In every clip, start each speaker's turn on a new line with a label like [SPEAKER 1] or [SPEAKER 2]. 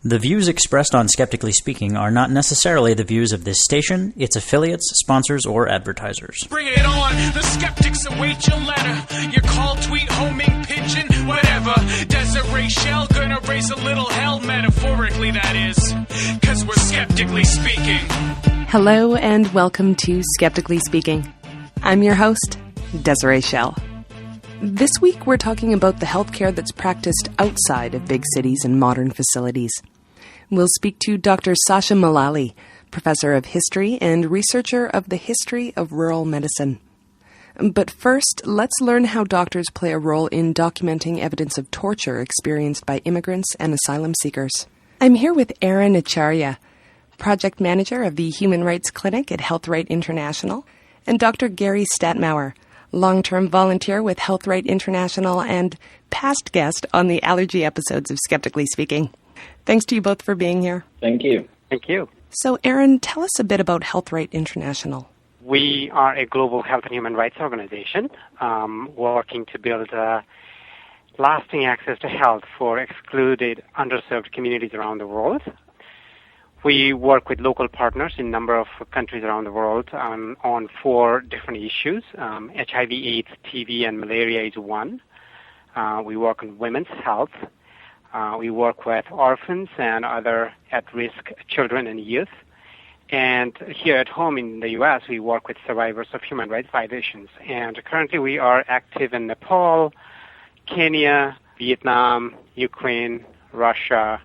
[SPEAKER 1] The views expressed on Skeptically Speaking are not necessarily the views of this station, its affiliates, sponsors, or advertisers.
[SPEAKER 2] Bring it on! The skeptics await your letter. Your call, tweet, homing, pigeon, whatever. Desiree Shell gonna raise a little hell, metaphorically that is. 'Cause we're skeptically speaking.
[SPEAKER 3] Hello and welcome to Skeptically Speaking. I'm your host, Desiree Shell. This week we're talking about the healthcare that's practiced outside of big cities and modern facilities. We'll speak to Dr. Sasha Mullally, professor of history and researcher of the history of rural medicine. But first, let's learn how doctors play a role in documenting evidence of torture experienced by immigrants and asylum seekers. I'm here with Aaron Acharya, project manager of the Human Rights Clinic at HealthRight International, and Dr. Gary Stadtmauer, long-term volunteer with HealthRight International and past guest on the allergy episodes of Skeptically Speaking. Thanks to you both for being here.
[SPEAKER 4] Thank you.
[SPEAKER 5] Thank you.
[SPEAKER 3] So, Aaron, tell us a bit about HealthRight International.
[SPEAKER 5] We are a global health and human rights organization working to build lasting access to health for excluded, underserved communities around the world. We work with local partners in a number of countries around the world on 4 different issues. HIV, AIDS, TB, and malaria is one. We work on women's health. We work with orphans and other at-risk children and youth. And here at home in the U.S., we work with survivors of human rights violations. And currently we are active in Nepal, Kenya, Vietnam, Ukraine, Russia,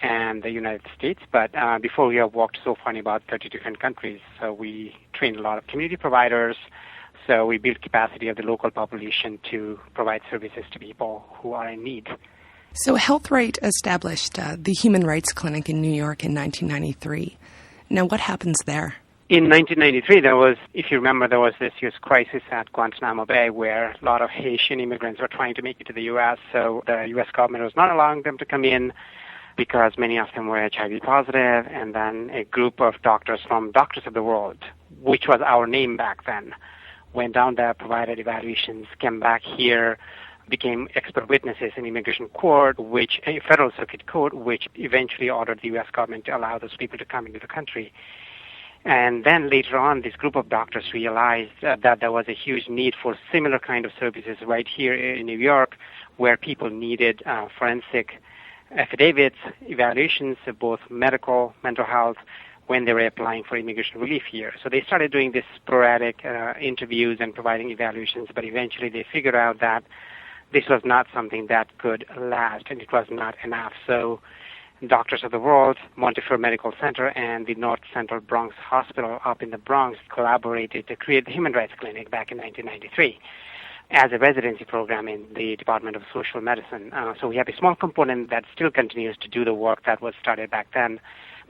[SPEAKER 5] and the United States. But before we have worked so far in about 30 different countries. So we train a lot of community providers. So we build capacity of the local population to provide services to people who are in need.
[SPEAKER 3] So HealthRight established the Human Rights Clinic in New York in 1993. Now, what happens there?
[SPEAKER 5] In 1993, there was this huge crisis at Guantanamo Bay where a lot of Haitian immigrants were trying to make it to the U.S., so the U.S. government was not allowing them to come in because many of them were HIV positive, and then a group of doctors from Doctors of the World, which was our name back then, went down there, provided evaluations, came back here, became expert witnesses in immigration court, a federal circuit court, which eventually ordered the U.S. government to allow those people to come into the country. And then later on, this group of doctors realized that there was a huge need for similar kind of services right here in New York, where people needed forensic affidavits, evaluations of both medical, mental health, when they were applying for immigration relief here. So they started doing this sporadic interviews and providing evaluations, but eventually they figured out that this was not something that could last, and it was not enough. So Doctors of the World, Montefiore Medical Center, and the North Central Bronx Hospital up in the Bronx collaborated to create the Human Rights Clinic back in 1993 as a residency program in the Department of Social Medicine. So we have a small component that still continues to do the work that was started back then.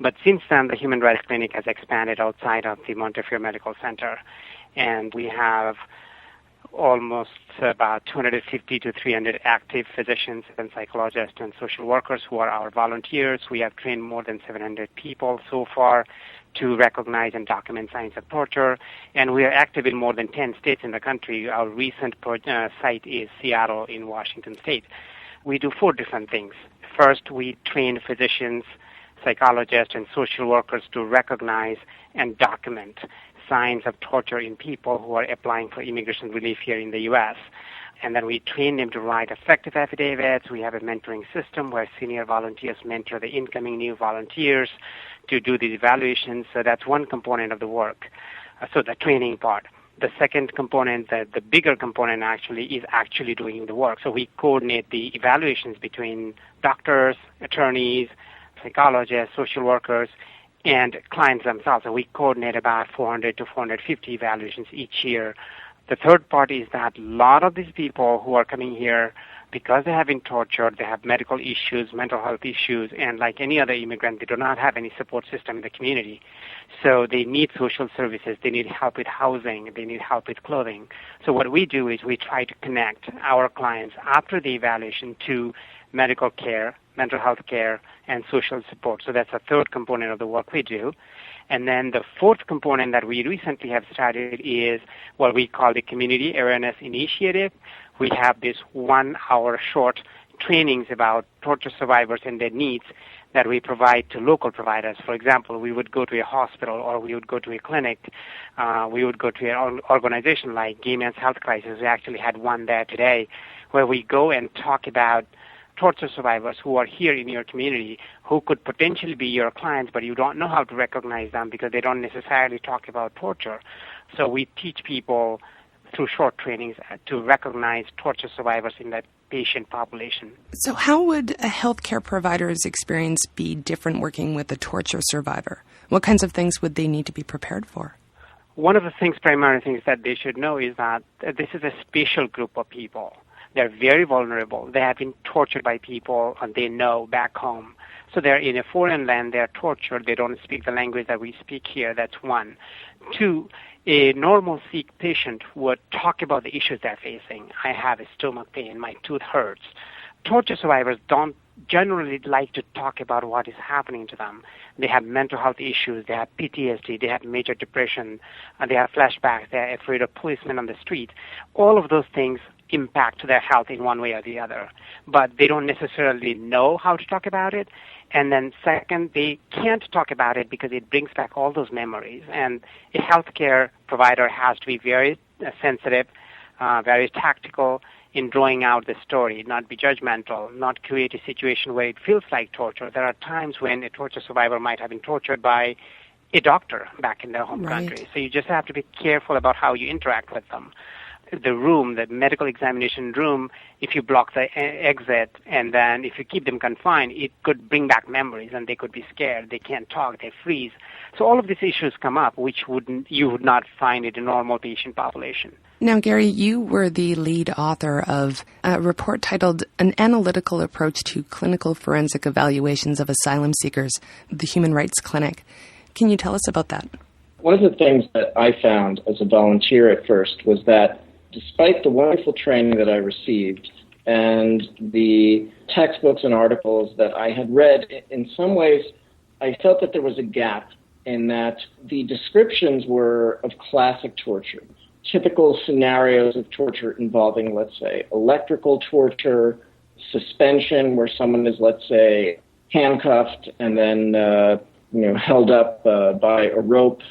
[SPEAKER 5] But since then, the Human Rights Clinic has expanded outside of the Montefiore Medical Center, and we have almost about 250 to 300 active physicians and psychologists and social workers who are our volunteers. We have trained more than 700 people so far to recognize and document signs of torture, and we are active in more than 10 states in the country. Our recent site is Seattle in Washington State. We do 4 different things. First, we train physicians, psychologists, and social workers to recognize and document signs of torture in people who are applying for immigration relief here in the U.S. And then we train them to write effective affidavits. We have a mentoring system where senior volunteers mentor the incoming new volunteers to do these evaluations. So that's one component of the work, so the training part. The second component, the bigger component actually, is actually doing the work. So we coordinate the evaluations between doctors, attorneys, psychologists, social workers, and clients themselves. And we coordinate about 400 to 450 evaluations each year. The third part is that a lot of these people who are coming here, because they have been tortured, they have medical issues, mental health issues, and like any other immigrant, they do not have any support system in the community. So they need social services, they need help with housing, they need help with clothing. So what we do is we try to connect our clients after the evaluation to medical care, mental health care, and social support. So that's a third component of the work we do. And then the fourth component that we recently have started is what we call the Community Awareness Initiative. We have this 1-hour short trainings about torture survivors and their needs that we provide to local providers. For example, we would go to a hospital or we would go to a clinic. We would go to an organization like Gay Men's Health Crisis. We actually had one there today where we go and talk about torture survivors who are here in your community who could potentially be your clients, but you don't know how to recognize them because they don't necessarily talk about torture. So we teach people through short trainings to recognize torture survivors in that patient population.
[SPEAKER 3] So how would a healthcare provider's experience be different working with a torture survivor? What kinds of things would they need to be prepared for?
[SPEAKER 5] One of the primary things that they should know is that this is a special group of people. They're very vulnerable. They have been tortured by people they know back home. So they're in a foreign land, they're tortured, they don't speak the language that we speak here, that's one. Two, a normal Sikh patient would talk about the issues they're facing. I have a stomach pain, my tooth hurts. Torture survivors don't generally like to talk about what is happening to them. They have mental health issues, they have PTSD, they have major depression, they have flashbacks, they're afraid of policemen on the street. All of those things impact their health in one way or the other. But they don't necessarily know how to talk about it. And then second, they can't talk about it because it brings back all those memories. And a healthcare provider has to be very sensitive, very tactical in drawing out the story, not be judgmental, not create a situation where it feels like torture. There are times when a torture survivor might have been tortured by a doctor back in their home country. So you just have to be careful about how you interact with them. The room, the medical examination room, if you block the exit and then if you keep them confined, it could bring back memories and they could be scared. They can't talk. They freeze. So all of these issues come up, which you would not find in a normal patient population.
[SPEAKER 3] Now, Gary, you were the lead author of a report titled An Analytical Approach to Clinical Forensic Evaluations of Asylum Seekers, the Human Rights Clinic. Can you tell us about that?
[SPEAKER 4] One of the things that I found as a volunteer at first was that despite the wonderful training that I received and the textbooks and articles that I had read, in some ways I felt that there was a gap in that the descriptions were of classic torture, typical scenarios of torture involving, let's say, electrical torture, suspension where someone is, let's say, handcuffed and then held up by a rope,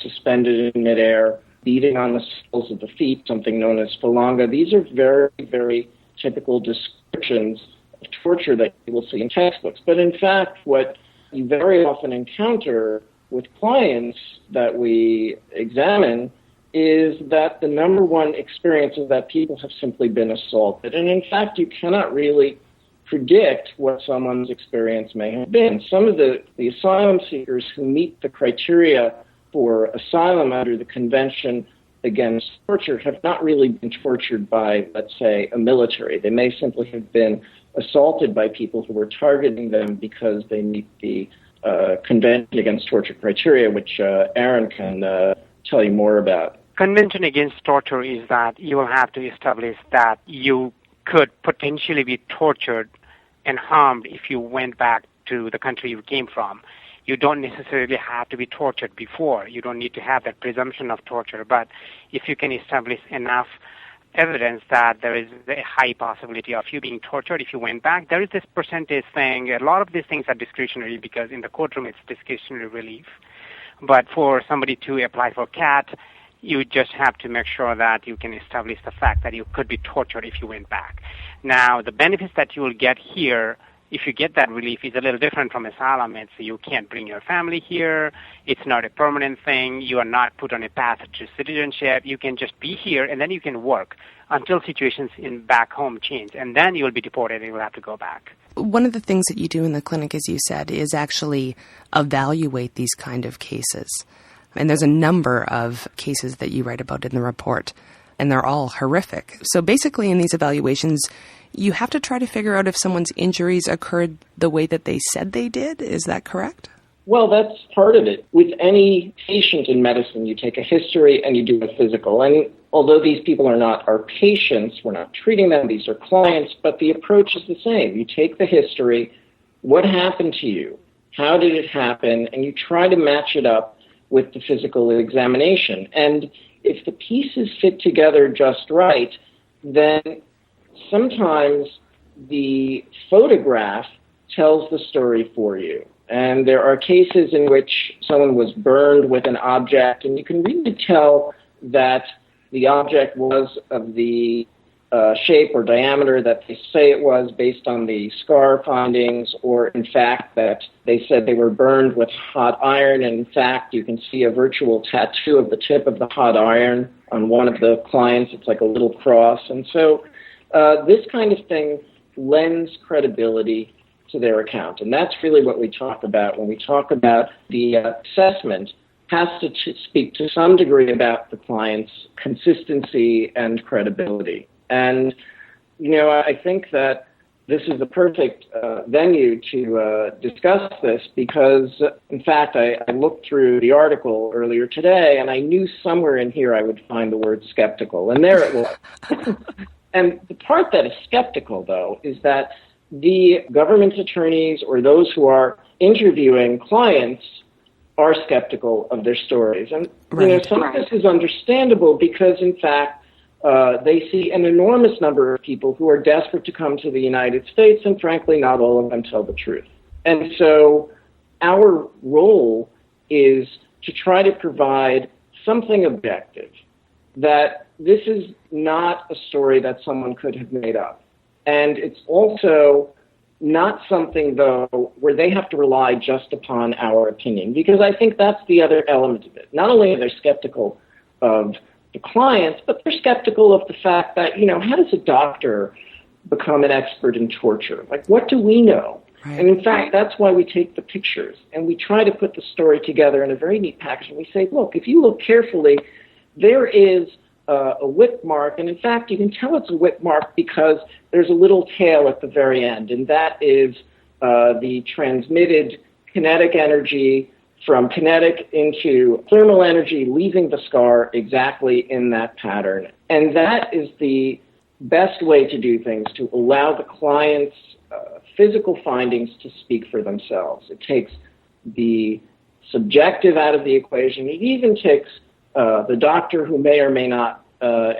[SPEAKER 4] suspended in midair, beating on the soles of the feet, something known as falanga. These are very, very typical descriptions of torture that you will see in textbooks. But in fact, what you very often encounter with clients that we examine is that the number one experience is that people have simply been assaulted. And in fact, you cannot really predict what someone's experience may have been. Some of the asylum seekers who meet the criteria for asylum under the Convention Against Torture have not really been tortured by, let's say, a military. They may simply have been assaulted by people who were targeting them because they meet the Convention Against Torture criteria, which Aaron can tell you more about.
[SPEAKER 5] Convention Against Torture is that you will have to establish that you could potentially be tortured and harmed if you went back to the country you came from. You don't necessarily have to be tortured before. You don't need to have that presumption of torture. But if you can establish enough evidence that there is a high possibility of you being tortured if you went back, there is this percentage thing. A lot of these things are discretionary because in the courtroom it's discretionary relief. But for somebody to apply for CAT, you just have to make sure that you can establish the fact that you could be tortured if you went back. Now, the benefits that you will get here, if you get that relief, is a little different from asylum. It's you can't bring your family here. It's not a permanent thing. You are not put on a path to citizenship. You can just be here, and then you can work until situations in back home change. And then you will be deported and you will have to go back.
[SPEAKER 3] One of the things that you do in the clinic, as you said, is actually evaluate these kind of cases. And there's a number of cases that you write about in the report, and they're all horrific. So basically in these evaluations, you have to try to figure out if someone's injuries occurred the way that they said they did. Is that correct?
[SPEAKER 4] Well, that's part of it. With any patient in medicine, you take a history and you do a physical. And although these people are not our patients, we're not treating them, these are clients, but the approach is the same. You take the history, what happened to you, how did it happen, and you try to match it up with the physical examination. And if the pieces fit together just right, then sometimes the photograph tells the story for you. And there are cases in which someone was burned with an object, and you can really tell that the object was of the shape or diameter that they say it was based on the scar findings, or in fact that they said they were burned with hot iron, and in fact you can see a virtual tattoo of the tip of the hot iron on one of the clients. It's like a little cross. And so this kind of thing lends credibility to their account. And that's really what we talk about when we talk about the assessment has to speak to some degree about the client's consistency and credibility. And, I think that this is the perfect venue to discuss this because, in fact, I looked through the article earlier today and I knew somewhere in here I would find the word skeptical. And there it was. And the part that is skeptical, though, is that the government attorneys or those who are interviewing clients are skeptical of their stories. And some of this is understandable because, in fact, they see an enormous number of people who are desperate to come to the United States, and frankly, not all of them tell the truth. And so our role is to try to provide something objective, that this is not a story that someone could have made up. And it's also not something, though, where they have to rely just upon our opinion, because I think that's the other element of it. Not only are they skeptical of the clients, but they're skeptical of the fact that, how does a doctor become an expert in torture? Like, what do we know? Right. And in fact, that's why we take the pictures and we try to put the story together in a very neat package. And we say, look, if you look carefully, there is a whip mark. And in fact, you can tell it's a whip mark because there's a little tail at the very end. And that is the transmitted kinetic energy from kinetic into thermal energy, leaving the scar exactly in that pattern. And that is the best way to do things, to allow the client's physical findings to speak for themselves. It takes the subjective out of the equation. It even takes the doctor, who may or may not,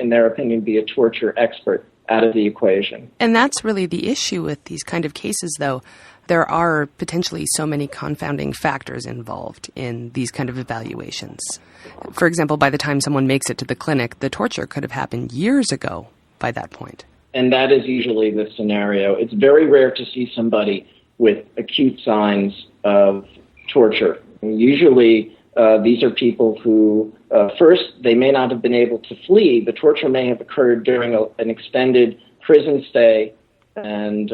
[SPEAKER 4] in their opinion, be a torture expert, out of the equation.
[SPEAKER 3] And that's really the issue with these kind of cases, though. There are potentially so many confounding factors involved in these kind of evaluations. For example, by the time someone makes it to the clinic, the torture could have happened years ago by that point.
[SPEAKER 4] And that is usually the scenario. It's very rare to see somebody with acute signs of torture. And usually these are people who, first, they may not have been able to flee. The torture may have occurred during an extended prison stay, and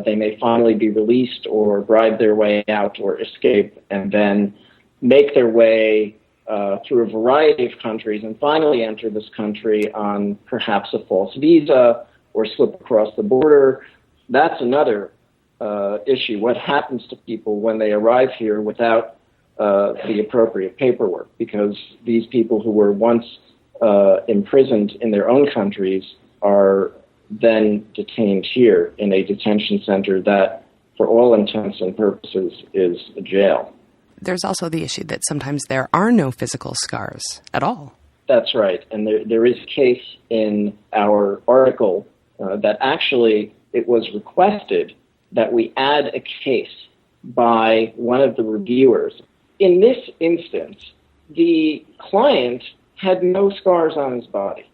[SPEAKER 4] they may finally be released or bribe their way out or escape and then make their way through a variety of countries and finally enter this country on perhaps a false visa or slip across the border. That's another issue. What happens to people when they arrive here without the appropriate paperwork? Because these people who were once imprisoned in their own countries are then detained here in a detention center that, for all intents and purposes, is a jail.
[SPEAKER 3] There's also the issue that sometimes there are no physical scars at all.
[SPEAKER 4] That's right. And there is a case in our article that actually it was requested that we add a case by one of the reviewers. In this instance, the client had no scars on his body.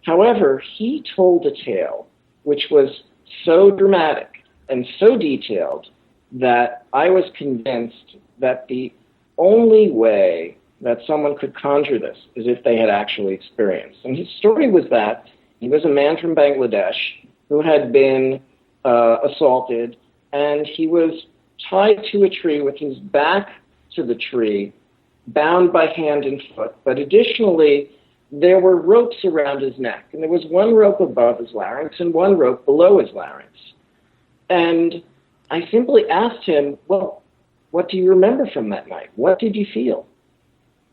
[SPEAKER 4] However, he told a tale which was so dramatic and so detailed that I was convinced that the only way that someone could conjure this is if they had actually experienced. And his story was that he was a man from Bangladesh who had been assaulted, and he was tied to a tree with his back to the tree, bound by hand and foot. But additionally, there were ropes around his neck, and there was one rope above his larynx and one rope below his larynx. And I simply asked him, well, what do you remember from that night? What did you feel?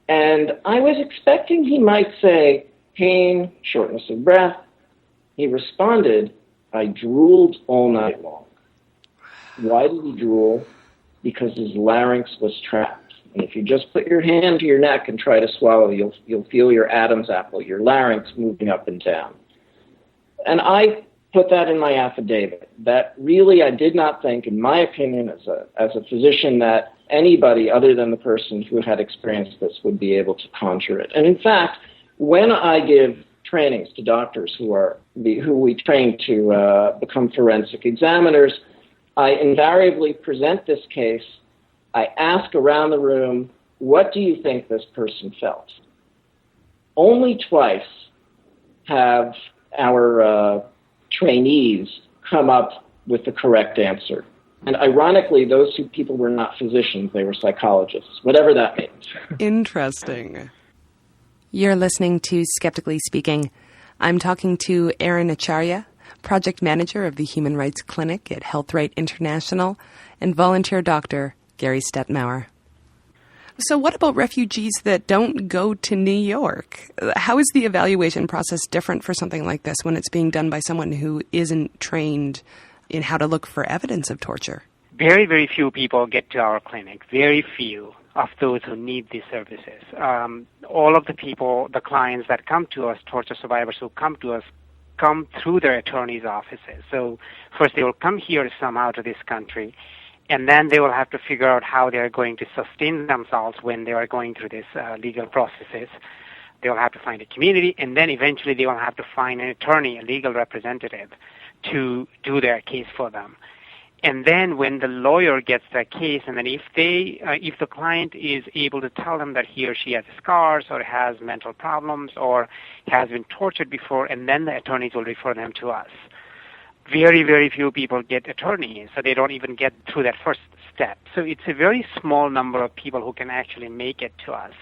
[SPEAKER 4] And I was expecting he might say pain, shortness of breath. He responded, I drooled all night long. Why did he drool? Because his larynx was trapped. And if you just put your hand to your neck and try to swallow, you'll feel your Adam's apple, your larynx moving up and down. And I put that in my affidavit. That really I did not think, in my opinion, as a physician, that anybody other than the person who had experienced this would be able to conjure it. And in fact, when I give trainings to doctors who we train to become forensic examiners, I invariably present this case. I ask around the room, what do you think this person felt? Only twice have our trainees come up with the correct answer. And ironically, those two people were not physicians, they were psychologists, whatever that means.
[SPEAKER 3] Interesting. You're listening to Skeptically Speaking. I'm talking to Aaron Acharya, project manager of the Human Rights Clinic at HealthRight International, and volunteer doctor Gary Stadtmauer. So what about refugees that don't go to New York? How is the evaluation process different for something like this when it's being done by someone who isn't trained in how to look for evidence of torture?
[SPEAKER 5] Very, very few people get to our clinic. Very few of those who need these services. All of the people, the clients that come to us, torture survivors who come to us, come through their attorney's offices. So first they will come here somehow to this country, and then they will have to figure out how they are going to sustain themselves when they are going through this legal processes. They will have to find a community, and then eventually they will have to find an attorney, a legal representative, to do their case for them. And then when the lawyer gets their case, and then if the client is able to tell them that he or she has scars or has mental problems or has been tortured before, and then the attorneys will refer them to us. Very, very few people get attorneys, so they don't even get through that first step. So it's a very small number of people who can actually make it to us.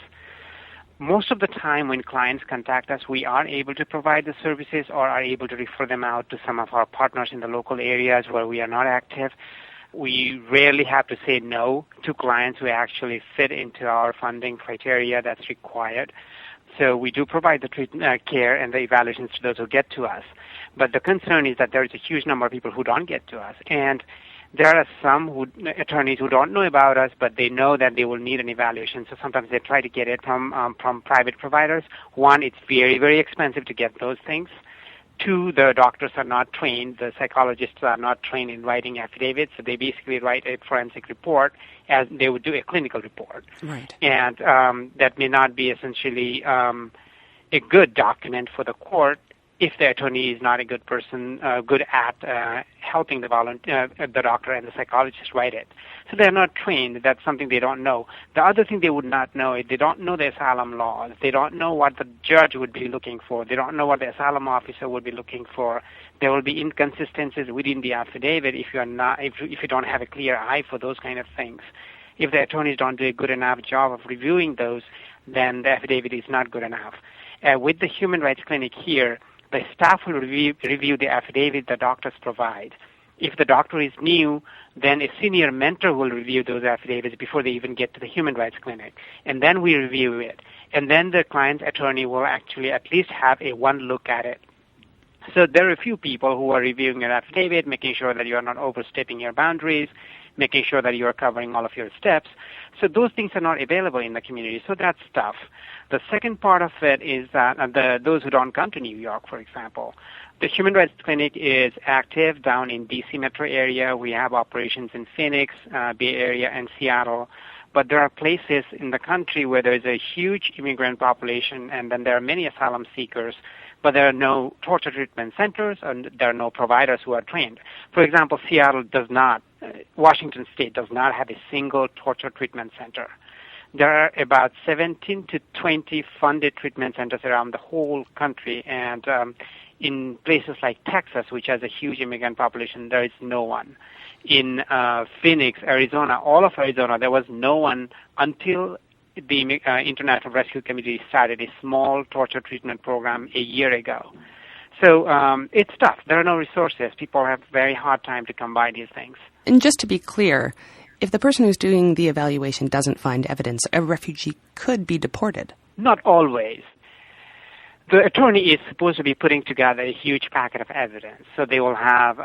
[SPEAKER 5] Most of the time when clients contact us, we are able to provide the services or are able to refer them out to some of our partners in the local areas where we are not active. We rarely have to say no to clients who actually fit into our funding criteria that's required. So we do provide the treatment, care and the evaluations to those who get to us. But the concern is that there is a huge number of people who don't get to us. And there are some attorneys who don't know about us, but they know that they will need an evaluation. So sometimes they try to get it from private providers. One, it's very, very expensive to get those things. Two, the doctors are not trained. The psychologists are not trained in writing affidavits. So they basically write a forensic report as they would do a clinical report.
[SPEAKER 3] Right. And
[SPEAKER 5] that may not be essentially a good document for the court if the attorney is not a good person, good at helping the doctor and the psychologist write it. So they're not trained. That's something they don't know. The other thing they would not know is they don't know the asylum laws. They don't know what the judge would be looking for. They don't know what the asylum officer would be looking for. There will be inconsistencies within the affidavit if you don't have a clear eye for those kind of things. If the attorneys don't do a good enough job of reviewing those, then the affidavit is not good enough. With the Human Rights Clinic here, the staff will review the affidavit the doctors provide. If the doctor is new, then a senior mentor will review those affidavits before they even get to the Human Rights Clinic. And then we review it. And then the client's attorney will actually at least have a one look at it. So there are a few people who are reviewing your affidavit, making sure that you are not overstepping your boundaries, making sure that you are covering all of your steps. So those things are not available in the community. So that's tough. The second part of it is that those who don't come to New York, for example, the Human Rights Clinic is active down in D.C. metro area. We have operations in Phoenix, Bay Area, and Seattle. But there are places in the country where there is a huge immigrant population, and then there are many asylum seekers, but there are no torture treatment centers, and there are no providers who are trained. For example, Washington State does not have a single torture treatment center. There are about 17 to 20 funded treatment centers around the whole country, and in places like Texas, which has a huge immigrant population, there is no one. In Phoenix, Arizona, all of Arizona, there was no one until the International Rescue Committee started a small torture treatment program a year ago. So it's tough. There are no resources. People have a very hard time to come by these things.
[SPEAKER 3] And just to be clear, if the person who's doing the evaluation doesn't find evidence, a refugee could be deported.
[SPEAKER 5] Not always. The attorney is supposed to be putting together a huge packet of evidence. So they will have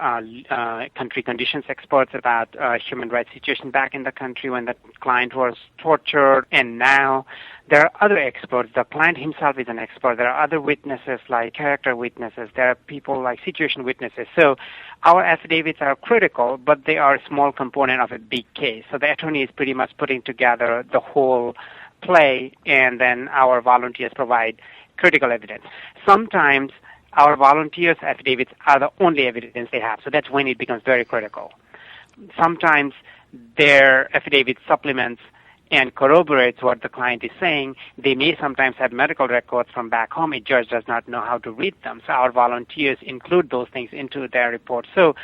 [SPEAKER 5] country conditions experts about human rights situation back in the country when the client was tortured, and now there are other experts. The client himself is an expert. There are other witnesses like character witnesses. There are people like situation witnesses. So our affidavits are critical, but they are a small component of a big case. So the attorney is pretty much putting together the whole play, and then our volunteers provide critical evidence. Sometimes our volunteers' affidavits are the only evidence they have, so that's when it becomes very critical. Sometimes their affidavit supplements and corroborates what the client is saying. They may sometimes have medical records from back home. A judge does not know how to read them, so our volunteers include those things into their report. So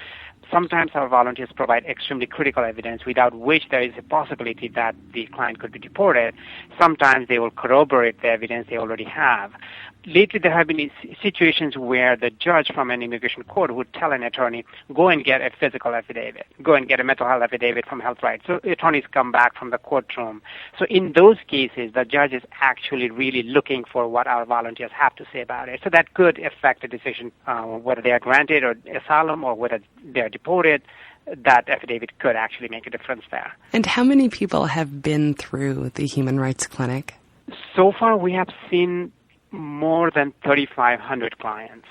[SPEAKER 5] sometimes our volunteers provide extremely critical evidence without which there is a possibility that the client could be deported. Sometimes they will corroborate the evidence they already have. Lately, there have been situations where the judge from an immigration court would tell an attorney, go and get a physical affidavit, go and get a mental health affidavit from HealthRight. So attorneys come back from the courtroom. So in those cases, the judge is actually really looking for what our volunteers have to say about it. So that could affect the decision whether they are granted or asylum or whether they are deported. That affidavit could actually make a difference there.
[SPEAKER 3] And how many people have been through the Human Rights Clinic?
[SPEAKER 5] So far, we have seen more than 3,500 clients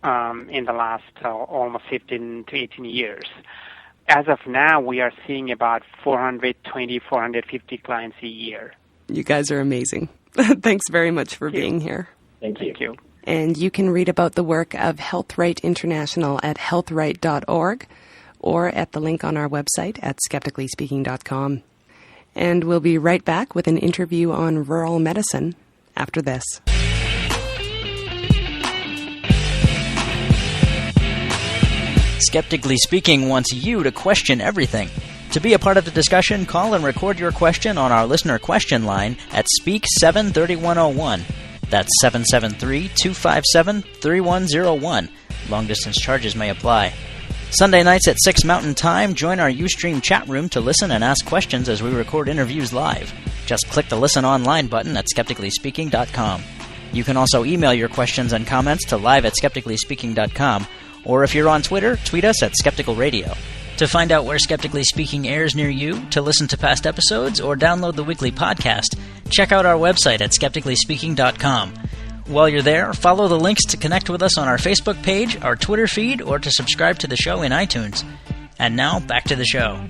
[SPEAKER 5] in the last almost 15 to 18 years. As of now, we are seeing about 420, 450 clients a year.
[SPEAKER 3] You guys are amazing. Thanks very much for being here.
[SPEAKER 4] Thank you.
[SPEAKER 5] Thank you.
[SPEAKER 3] And you can read about the work of HealthRight International at healthright.org or at the link on our website at skepticallyspeaking.com. And we'll be right back with an interview on rural medicine after this.
[SPEAKER 1] Skeptically Speaking wants you to question everything. To be a part of the discussion, call and record your question on our listener question line at Speak 73101. That's 773-257-3101. Long-distance charges may apply. Sunday nights at 6 Mountain Time, join our Ustream chat room to listen and ask questions as we record interviews live. Just click the Listen Online button at skepticallyspeaking.com. You can also email your questions and comments to live@skepticallyspeaking.com, or if you're on Twitter, tweet us at Skeptical Radio. To find out where Skeptically Speaking airs near you, to listen to past episodes, or download the weekly podcast, check out our website at skepticallyspeaking.com. While you're there, follow the links to connect with us on our Facebook page, our Twitter feed, or to subscribe to the show in iTunes. And now, back to the show.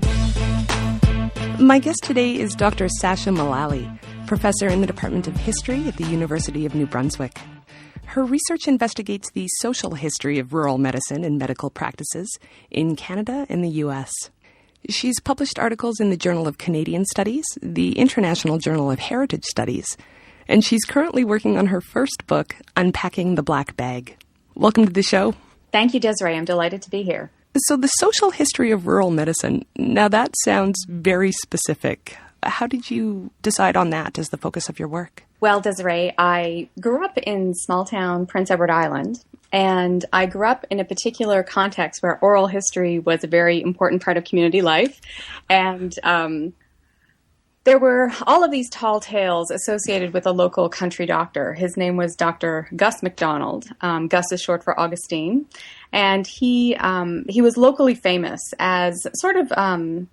[SPEAKER 3] My guest today is Dr. Sasha Mullally, professor in the Department of History at the University of New Brunswick. Her research investigates the social history of rural medicine and medical practices in Canada and the U.S. She's published articles in the Journal of Canadian Studies, the International Journal of Heritage Studies, and she's currently working on her first book, Unpacking the Black Bag. Welcome to the show.
[SPEAKER 6] Thank you, Desiree. I'm delighted to be here.
[SPEAKER 3] So the social history of rural medicine, now that sounds very specific. How did you decide on that as the focus of your work?
[SPEAKER 6] Well, Desiree, I grew up in small-town Prince Edward Island, and I grew up in a particular context where oral history was a very important part of community life. And there were all of these tall tales associated with a local country doctor. His name was Dr. Gus MacDonald. Gus is short for Augustine. And he was locally famous as sort of a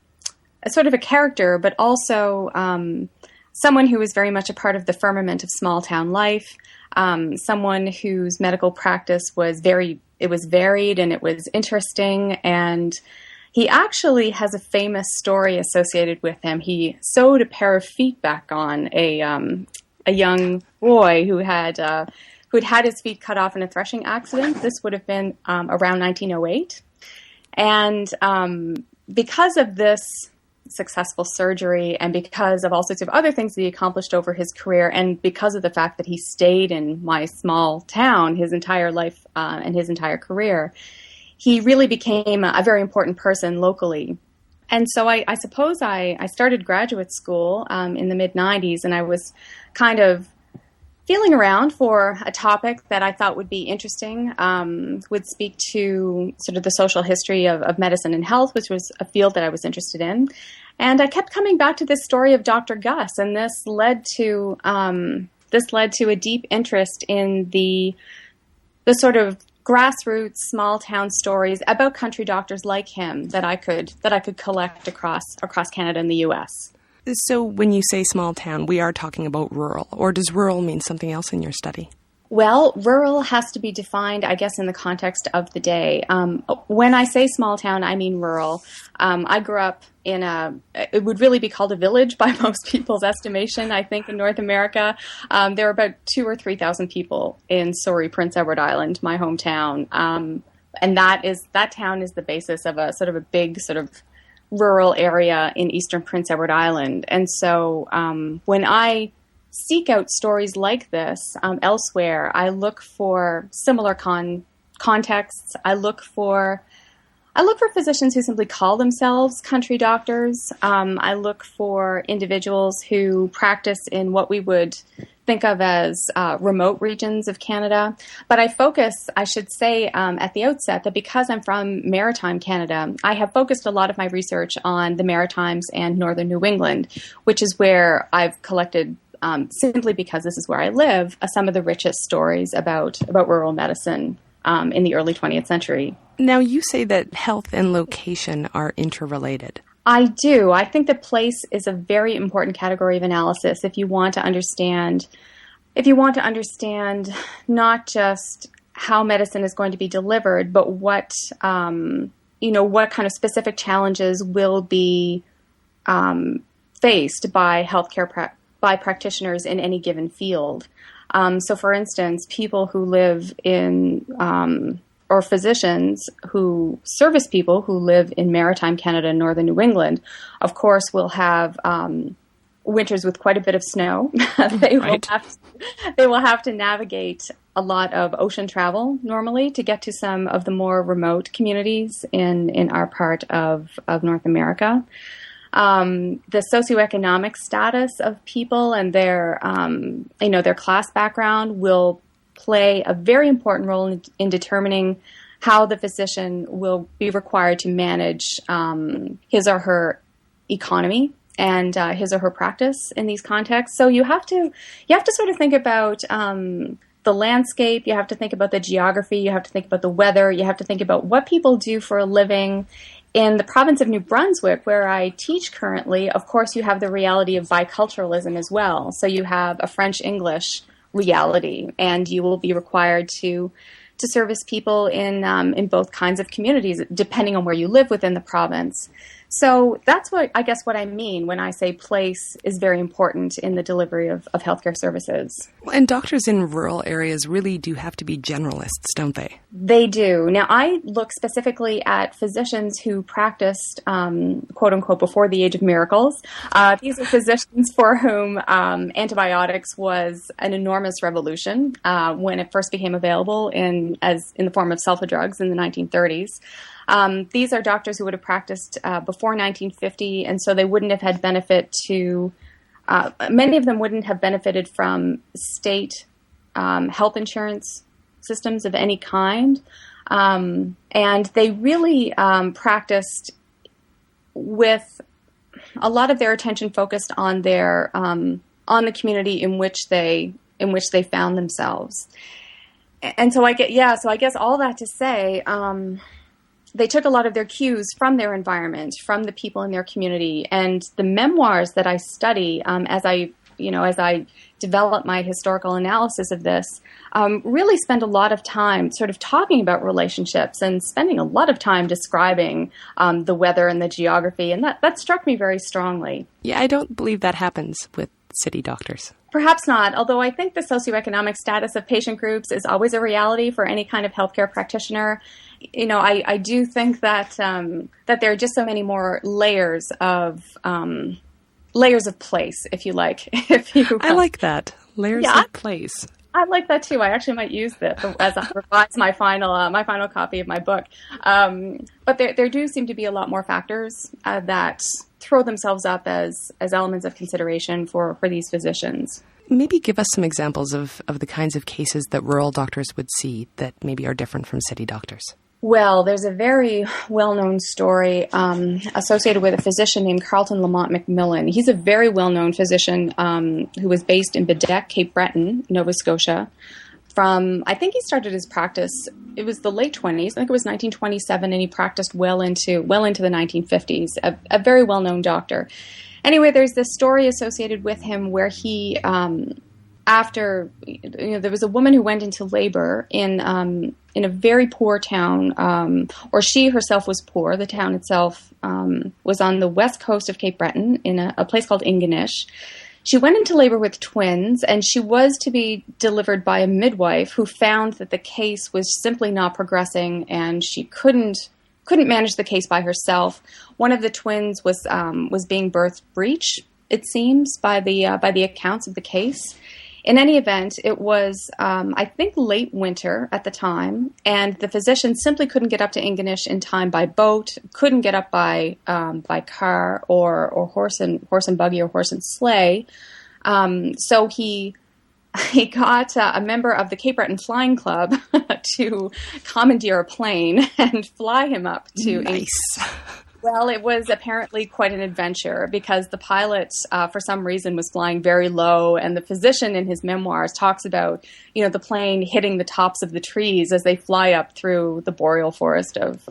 [SPEAKER 6] character, but also someone who was very much a part of the firmament of small town life, someone whose medical practice was varied and it was interesting. And he actually has a famous story associated with him. He sewed a pair of feet back on a young boy who had his feet cut off in a threshing accident. This would have been around 1908. And because of this successful surgery and because of all sorts of other things that he accomplished over his career, and because of the fact that he stayed in my small town his entire life and his entire career, he really became a very important person locally. And so I suppose I started graduate school in the mid-90s, and I was kind of feeling around for a topic that I thought would be interesting, would speak to sort of the social history of medicine and health, which was a field that I was interested in. And I kept coming back to this story of Dr. Gus, and this led to this led to a deep interest in the sort of grassroots small town stories about country doctors like him that I could collect across Canada and the U.S.
[SPEAKER 3] So when you say small town, we are talking about rural, or does rural mean something else in your study?
[SPEAKER 6] Well, rural has to be defined, I guess, in the context of the day. When I say small town, I mean rural. I grew up in it would really be called a village by most people's estimation, I think, in North America. There are about 2,000 or 3,000 people in Surrey, Prince Edward Island, my hometown. And that town is the basis of a big sort of rural area in eastern Prince Edward Island. And so when I seek out stories like this elsewhere, I look for similar contexts. I look for physicians who simply call themselves country doctors. I look for individuals who practice in what we would think of as remote regions of Canada. But I focus, I should say at the outset, that because I'm from maritime Canada, I have focused a lot of my research on the Maritimes and northern New England, which is where I've collected, simply because this is where I live, some of the richest stories about rural medicine in the early 20th century.
[SPEAKER 3] Now, you say that health and location are interrelated.
[SPEAKER 6] I do. I think that place is a very important category of analysis if you want to understand not just how medicine is going to be delivered, but what kind of specific challenges will be faced by healthcare by practitioners in any given field. So, for instance, people who live in or physicians who service people who live in maritime Canada and northern New England, of course, will have winters with quite a bit of snow. They will have to navigate a lot of ocean travel normally to get to some of the more remote communities in our part of North America. The socioeconomic status of people and their class background will play a very important role in determining how the physician will be required to manage his or her economy and his or her practice in these contexts. So you have to sort of think about the landscape. You have to think about the geography. You have to think about the weather. You have to think about what people do for a living. In the province of New Brunswick, where I teach currently, of course, you have the reality of biculturalism as well. So you have a French-English reality, and you will be required to service people in both kinds of communities, depending on where you live within the province. So that's what I mean when I say place is very important in the delivery of healthcare services.
[SPEAKER 3] And doctors in rural areas really do have to be generalists, don't they?
[SPEAKER 6] They do. Now, I look specifically at physicians who practiced, quote unquote, before the age of miracles. These are physicians for whom antibiotics was an enormous revolution when it first became available in the form of sulfa drugs in the 1930s. These are doctors who would have practiced before 1950, and so they wouldn't have had benefit to, many of them wouldn't have benefited from state health insurance systems of any kind. And they really practiced with a lot of their attention focused on on the community in which they found themselves. And so I guess all that to say, they took a lot of their cues from their environment, from the people in their community, and the memoirs that I study as I develop my historical analysis of this, really spend a lot of time sort of talking about relationships and spending a lot of time describing the weather and the geography, and that struck me very strongly.
[SPEAKER 3] Yeah, I don't believe that happens with city doctors.
[SPEAKER 6] Perhaps not, although I think the socioeconomic status of patient groups is always a reality for any kind of healthcare practitioner. I do think that there are just so many more layers of place, if you like.
[SPEAKER 3] I like that. Layers of place.
[SPEAKER 6] I like that too. I actually might use this as I revise my final copy of my book. But there do seem to be a lot more factors that throw themselves up as elements of consideration for these physicians.
[SPEAKER 3] Maybe give us some examples of the kinds of cases that rural doctors would see that maybe are different from city doctors.
[SPEAKER 6] Well, there's a very well-known story associated with a physician named Carlton Lamont Macmillan. He's a very well-known physician who was based in Bedeque, Cape Breton, Nova Scotia. I think he started his practice, it was the late 20s, I think it was 1927, and he practiced well into the 1950s, a very well-known doctor. Anyway, there's this story associated with him where he, after, there was a woman who went into labor in a very poor town, or she herself was poor. The town itself was on the west coast of Cape Breton in a place called Ingonish. She went into labor with twins, and she was to be delivered by a midwife who found that the case was simply not progressing, and she couldn't manage the case by herself. One of the twins was being birthed breech, it seems, by the accounts of the case. In any event, it was, I think, late winter at the time, and the physician simply couldn't get up to Ingonish in time by boat, couldn't get up by car or horse and buggy or horse and sleigh. So he got a member of the Cape Breton Flying Club to commandeer a plane and fly him up to
[SPEAKER 3] Nice.
[SPEAKER 6] Well, it was apparently quite an adventure because the pilot, for some reason, was flying very low, and the physician in his memoirs talks about, the plane hitting the tops of the trees as they fly up through the boreal forest of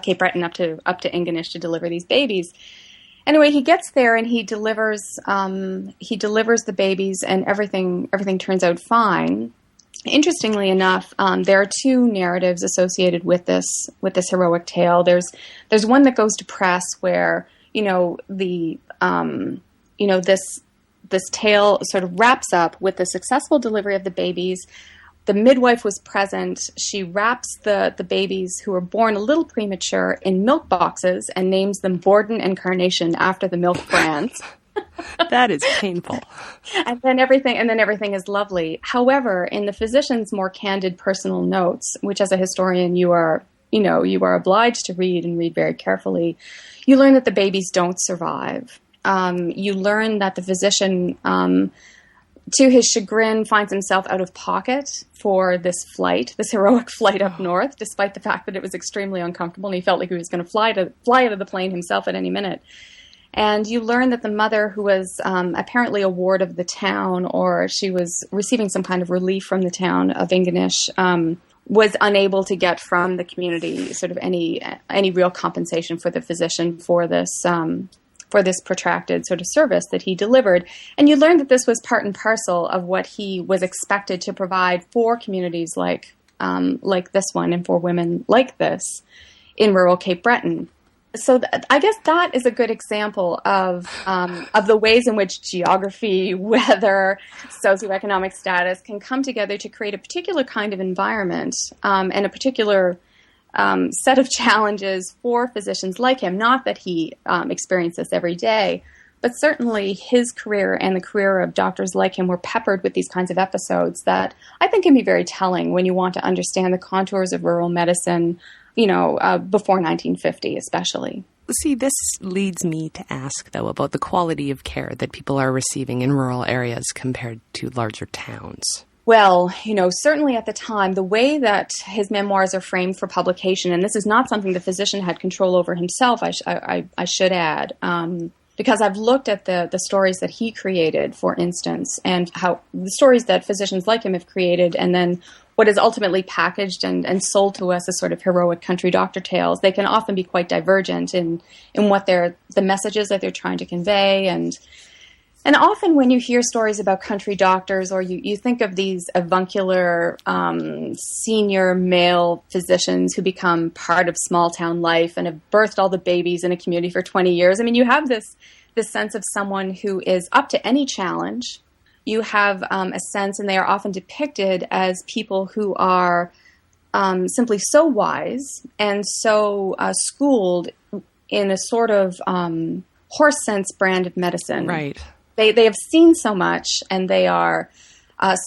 [SPEAKER 6] Cape Breton up to Ingonish to deliver these babies. Anyway, he gets there and he delivers the babies, and everything turns out fine. Interestingly enough, there are two narratives associated with this heroic tale. There's one that goes to press where this tale sort of wraps up with the successful delivery of the babies. The midwife was present. She wraps the babies who were born a little premature in milk boxes and names them Borden and Carnation after the milk brands.
[SPEAKER 3] That is painful.
[SPEAKER 6] And then everything is lovely. However, in the physician's more candid personal notes, which as a historian you are obliged to read and read very carefully, you learn that the babies don't survive. You learn that the physician, to his chagrin, finds himself out of pocket for this heroic flight up north, despite the fact that it was extremely uncomfortable and he felt like he was going to fly out of the plane himself at any minute. And you learn that the mother, who was apparently a ward of the town, or she was receiving some kind of relief from the town of Ingonish, was unable to get from the community sort of any real compensation for the physician for this protracted sort of service that he delivered. And you learn that this was part and parcel of what he was expected to provide for communities like this one and for women like this in rural Cape Breton. So I guess that is a good example of the ways in which geography, weather, socioeconomic status can come together to create a particular kind of environment and a particular set of challenges for physicians like him. Not that he experienced this every day, but certainly his career and the career of doctors like him were peppered with these kinds of episodes that I think can be very telling when you want to understand the contours of rural medicine, before 1950 especially.
[SPEAKER 3] See, this leads me to ask, though, about the quality of care that people are receiving in rural areas compared to larger towns.
[SPEAKER 6] Well, certainly at the time, the way that his memoirs are framed for publication, and this is not something the physician had control over himself, I should add, because I've looked at the stories that he created, for instance, and how the stories that physicians like him have created, and then what is ultimately packaged and sold to us as sort of heroic country doctor tales. They can often be quite divergent in what the messages that they're trying to convey. And often when you hear stories about country doctors, or you think of these avuncular senior male physicians who become part of small town life and have birthed all the babies in a community for 20 years. I mean, you have this sense of someone who is up to any challenge. You have a sense, and they are often depicted as people who are simply so wise and so schooled in a sort of horse sense brand of medicine.
[SPEAKER 3] Right.
[SPEAKER 6] They have seen so much, and they are such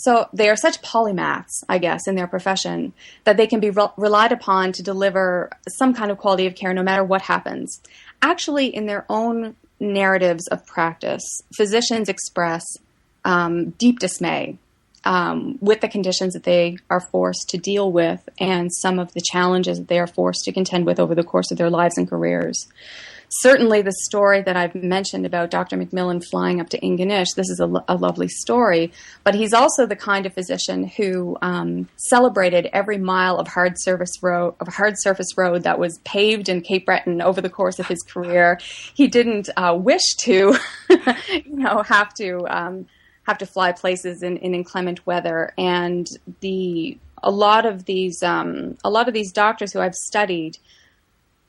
[SPEAKER 6] polymaths, I guess, in their profession that they can be relied upon to deliver some kind of quality of care no matter what happens. Actually, in their own narratives of practice, physicians express deep dismay with the conditions that they are forced to deal with and some of the challenges that they are forced to contend with over the course of their lives and careers. Certainly the story that I've mentioned about Dr. McMillan flying up to Ingonish, this is a lovely story, but he's also the kind of physician who celebrated every mile of hard surface road that was paved in Cape Breton over the course of his career. He didn't wish to, have to fly places in inclement weather, and a lot of these doctors who I've studied,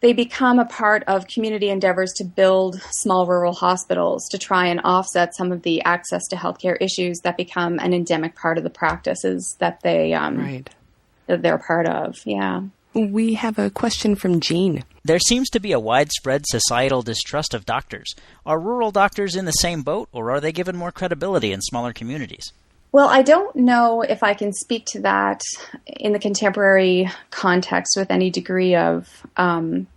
[SPEAKER 6] they become a part of community endeavors to build small rural hospitals to try and offset some of the access to healthcare issues that become an endemic part of the practices that that they're part of. Yeah.
[SPEAKER 3] We have a question from Jean.
[SPEAKER 1] There seems to be a widespread societal distrust of doctors. Are rural doctors in the same boat, or are they given more credibility in smaller communities?
[SPEAKER 6] Well, I don't know if I can speak to that in the contemporary context with any degree of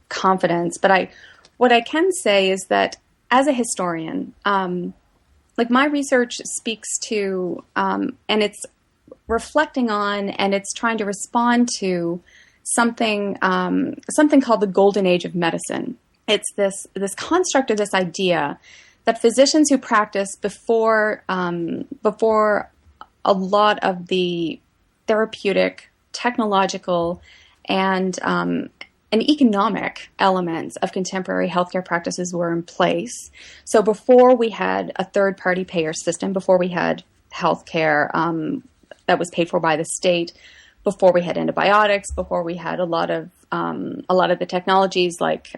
[SPEAKER 6] confidence, but what I can say is that as a historian, my research speaks to, and it's reflecting on, and it's trying to respond to something called the golden age of medicine. It's this construct, or this idea that physicians who practice before a lot of the therapeutic, technological, and economic elements of contemporary healthcare practices were in place. So before we had a third-party payer system, before we had healthcare that was paid for by the state, before we had antibiotics, before we had a lot of the technologies like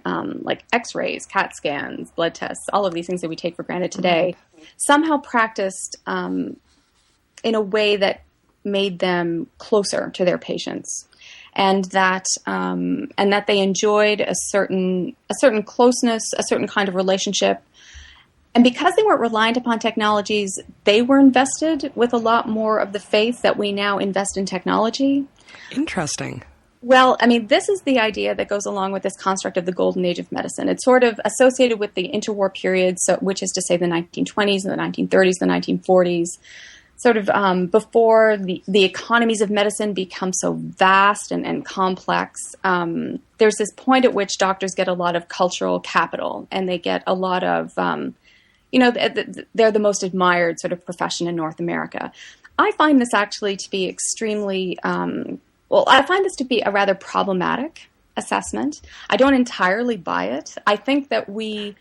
[SPEAKER 6] X-rays, CAT scans, blood tests, all of these things that we take for granted today, somehow practiced in a way that made them closer to their patients, and that they enjoyed a certain closeness, a certain kind of relationship. And because they weren't reliant upon technologies, they were invested with a lot more of the faith that we now invest in technology.
[SPEAKER 3] Interesting.
[SPEAKER 6] Well, I mean, this is the idea that goes along with this construct of the golden age of medicine. It's sort of associated with the interwar period, which is to say the 1920s and the 1930s, the 1940s. Sort of before the economies of medicine become so vast and complex, there's this point at which doctors get a lot of cultural capital, and they get a lot of, they're the most admired sort of profession in North America. I find this actually to be extremely, I find this to be a rather problematic assessment. I don't entirely buy it. I think that we've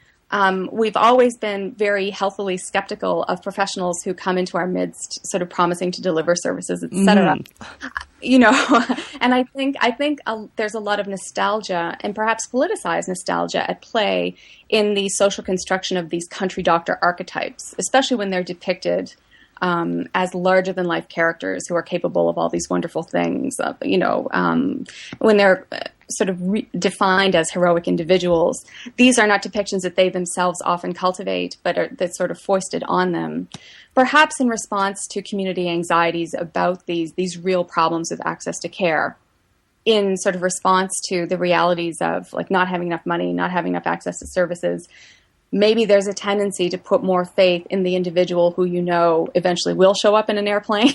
[SPEAKER 6] always been very healthily skeptical of professionals who come into our midst sort of promising to deliver services, et cetera. And I think there's a lot of nostalgia, and perhaps politicized nostalgia, at play in the social construction of these country doctor archetypes, especially when they're depicted as larger-than-life characters who are capable of all these wonderful things, when they're sort of defined as heroic individuals. These are not depictions that they themselves often cultivate, but that's sort of foisted on them, perhaps in response to community anxieties about these real problems with access to care, in sort of response to the realities of like not having enough money, not having enough access to services. Maybe there's a tendency to put more faith in the individual who eventually will show up in an airplane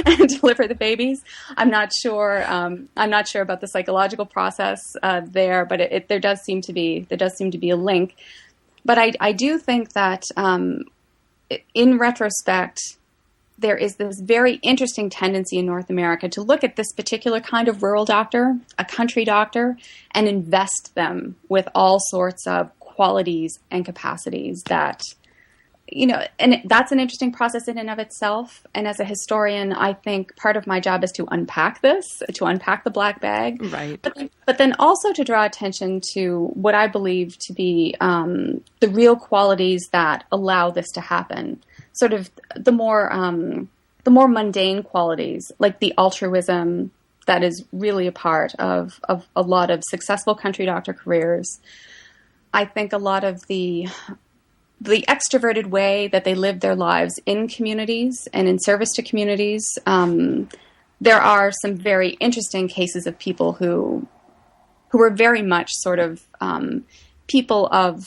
[SPEAKER 6] and deliver the babies. I'm not sure about the psychological process there, but there does seem to be a link. But I do think that in retrospect, there is this very interesting tendency in North America to look at this particular kind of rural doctor, a country doctor, and invest them with all sorts of qualities and capacities that, and that's an interesting process in and of itself. And as a historian, I think part of my job is to unpack the black bag. Right. But then also to draw attention to what I believe to be the real qualities that allow this to happen. Sort of the more mundane qualities, like the altruism that is really a part of a lot of successful country doctor careers. I think a lot of the extroverted way that they live their lives in communities and in service to communities. There are some very interesting cases of people who were very much sort of people of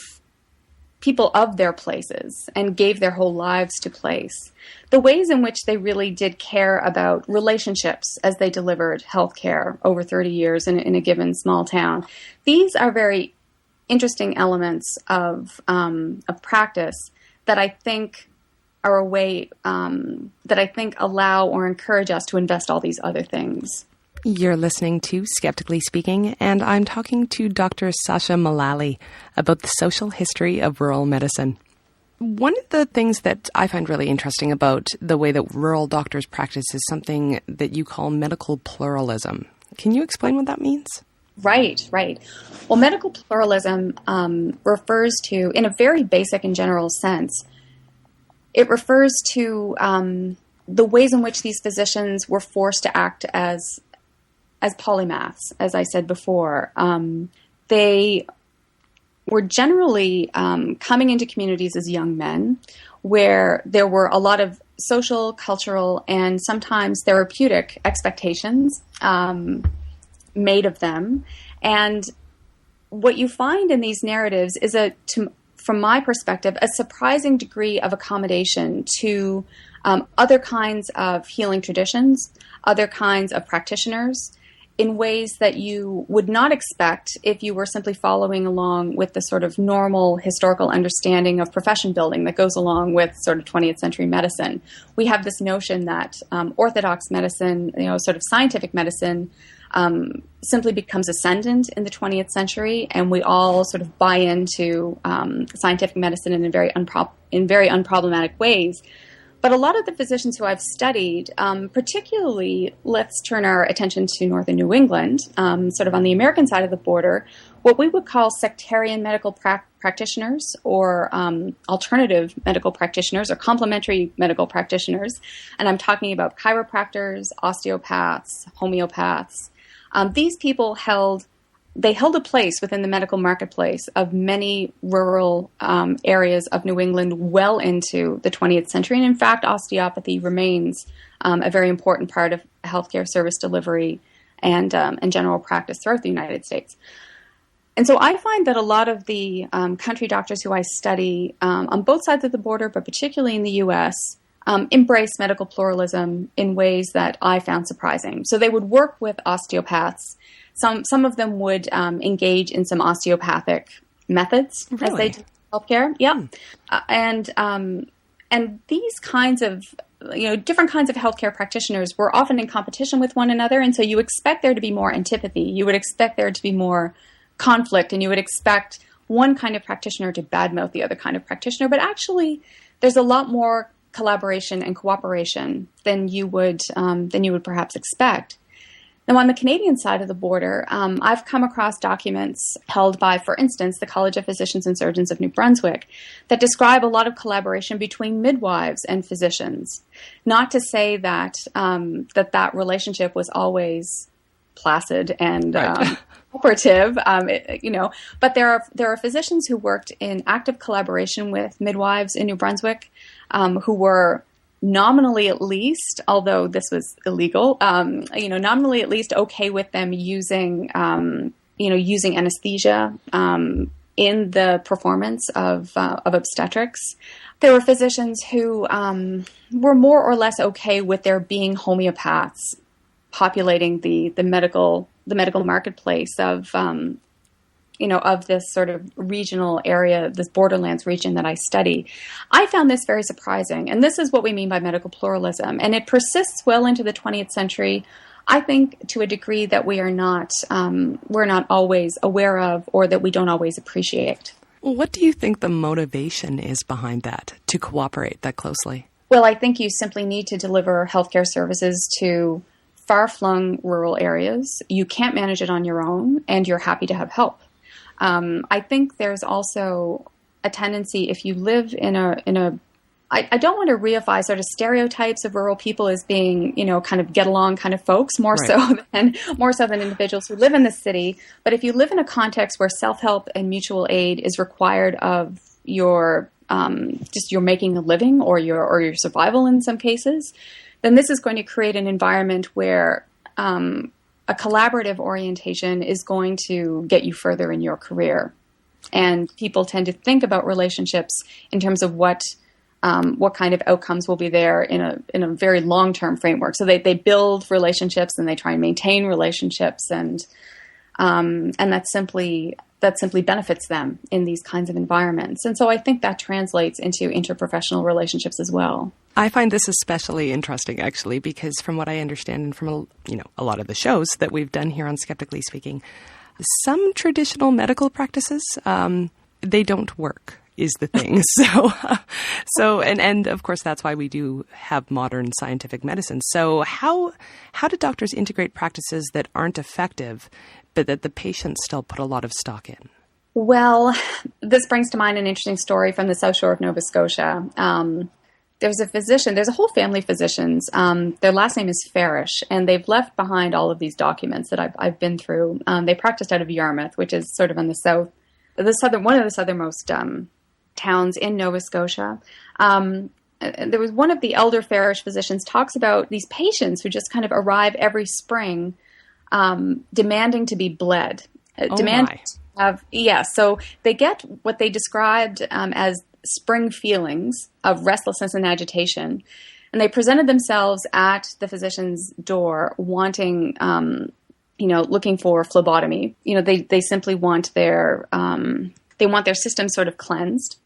[SPEAKER 6] people of their places and gave their whole lives to place. The ways in which they really did care about relationships as they delivered healthcare over 30 years in a given small town. These are very interesting elements of practice that I think are a way that I think allow or encourage us to invest all these other things.
[SPEAKER 3] You're listening to Skeptically Speaking, and I'm talking to Dr. Sasha Mullally about the social history of rural medicine. One of the things that I find really interesting about the way that rural doctors practice is something that you call medical pluralism. Can you explain what that means?
[SPEAKER 6] Right. Well, medical pluralism refers to, in a very basic and general sense, it refers to the ways in which these physicians were forced to act as polymaths, as I said before. They were generally coming into communities as young men where there were a lot of social, cultural, and sometimes therapeutic expectations made of them. And what you find in these narratives is, from my perspective, a surprising degree of accommodation to other kinds of healing traditions, other kinds of practitioners, in ways that you would not expect if you were simply following along with the sort of normal historical understanding of profession building that goes along with sort of 20th century medicine. We have this notion that orthodox medicine, sort of scientific medicine, simply becomes ascendant in the 20th century, and we all sort of buy into scientific medicine in very unproblematic ways. But a lot of the physicians who I've studied, particularly, let's turn our attention to northern New England, sort of on the American side of the border, what we would call sectarian medical practitioners or alternative medical practitioners or complementary medical practitioners. And I'm talking about chiropractors, osteopaths, homeopaths. These people held a place within the medical marketplace of many rural areas of New England well into the 20th century. And in fact, osteopathy remains a very important part of healthcare service delivery and general practice throughout the United States. And so I find that a lot of the country doctors who I study on both sides of the border, but particularly in the U.S., embrace medical pluralism in ways that I found surprising. So they would work with osteopaths. Some of them would engage in some osteopathic methods as they do healthcare. Yeah, and these kinds of different kinds of healthcare practitioners were often in competition with one another, and so you expect there to be more antipathy. You would expect there to be more conflict, and you would expect one kind of practitioner to badmouth the other kind of practitioner. But actually, there's a lot more collaboration and cooperation than you would perhaps expect. Now, on the Canadian side of the border, I've come across documents held by, for instance, the College of Physicians and Surgeons of New Brunswick that describe a lot of collaboration between midwives and physicians. Not to say that that relationship was always placid and cooperative, but there are physicians who worked in active collaboration with midwives in New Brunswick who were nominally at least, although this was illegal, nominally at least okay with them using anesthesia in the performance of obstetrics. There were physicians who were more or less okay with there being homeopaths populating the medical marketplace of this sort of regional area, this borderlands region that I study. I found this very surprising, and this is what we mean by medical pluralism, and it persists well into the 20th century, I think, to a degree that we're not always aware of or that we don't always appreciate.
[SPEAKER 3] What do you think the motivation is behind that, to cooperate that closely?
[SPEAKER 6] Well, I think you simply need to deliver healthcare services to far-flung rural areas. You can't manage it on your own, and you're happy to have help. I think there's also a tendency, if you live in a I don't want to reify sort of stereotypes of rural people as being, kind of get along kind of folks, more so than individuals who live in the city. But if you live in a context where self-help and mutual aid is required of your just your making a living or your survival in some cases, then this is going to create an environment where a collaborative orientation is going to get you further in your career. And people tend to think about relationships in terms of what kind of outcomes will be there in a very long-term framework. So they build relationships and they try and maintain relationships, and that simply benefits them in these kinds of environments. And so I think that translates into interprofessional relationships as well.
[SPEAKER 3] I find this especially interesting, actually, because from what I understand and from a lot of the shows that we've done here on Skeptically Speaking, some traditional medical practices, they don't work, is the thing. And of course, that's why we do have modern scientific medicine. So how do doctors integrate practices that aren't effective, but that the patients still put a lot of stock in?
[SPEAKER 6] Well, this brings to mind an interesting story from the South Shore of Nova Scotia. There's a whole family of physicians. Their last name is Farish, and they've left behind all of these documents that I've been through. They practiced out of Yarmouth, which is sort of on one of the southernmost towns in Nova Scotia. There was one of the elder Farish physicians talks about these patients who just kind of arrive every spring, demanding to be bled. So they get what they described as spring feelings of restlessness and agitation. And they presented themselves at the physician's door wanting, looking for phlebotomy. They simply want their system sort of cleansed.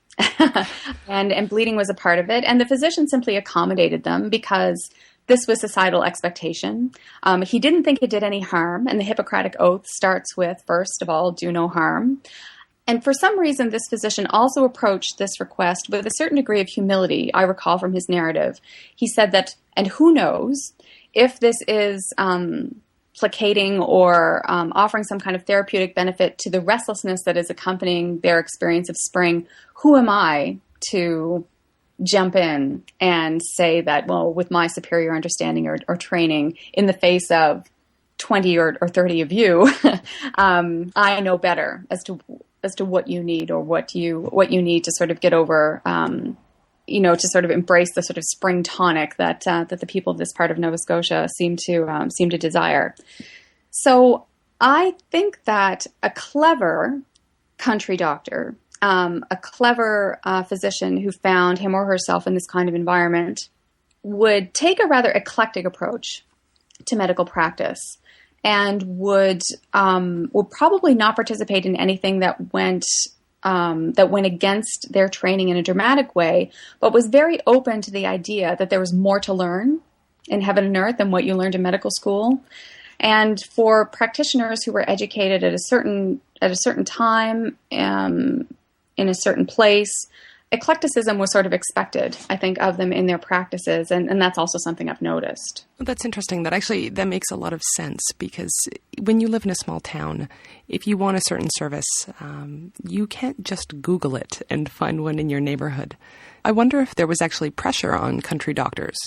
[SPEAKER 6] and bleeding was a part of it. And the physician simply accommodated them because this was societal expectation. He didn't think it did any harm. And the Hippocratic Oath starts with, first of all, do no harm. And for some reason, this physician also approached this request with a certain degree of humility. I recall from his narrative. He said that, and who knows if this is placating or offering some kind of therapeutic benefit to the restlessness that is accompanying their experience of spring, who am I to jump in and say that, well, with my superior understanding or training in the face of 20 or 30 of you, I know better as to what you need or what you need to sort of get over, to sort of embrace the sort of spring tonic that the people of this part of Nova Scotia seem to desire. So I think that a clever country doctor, a clever physician who found him or herself in this kind of environment would take a rather eclectic approach to medical practice and would probably not participate in anything that went against their training in a dramatic way, but was very open to the idea that there was more to learn in heaven and earth than what you learned in medical school. And for practitioners who were educated at a certain time, in a certain place, eclecticism was sort of expected, I think, of them in their practices. And that's also something I've noticed.
[SPEAKER 3] Well, that's interesting. That makes a lot of sense, because when you live in a small town, if you want a certain service, you can't just Google it and find one in your neighborhood. I wonder if there was actually pressure on country doctors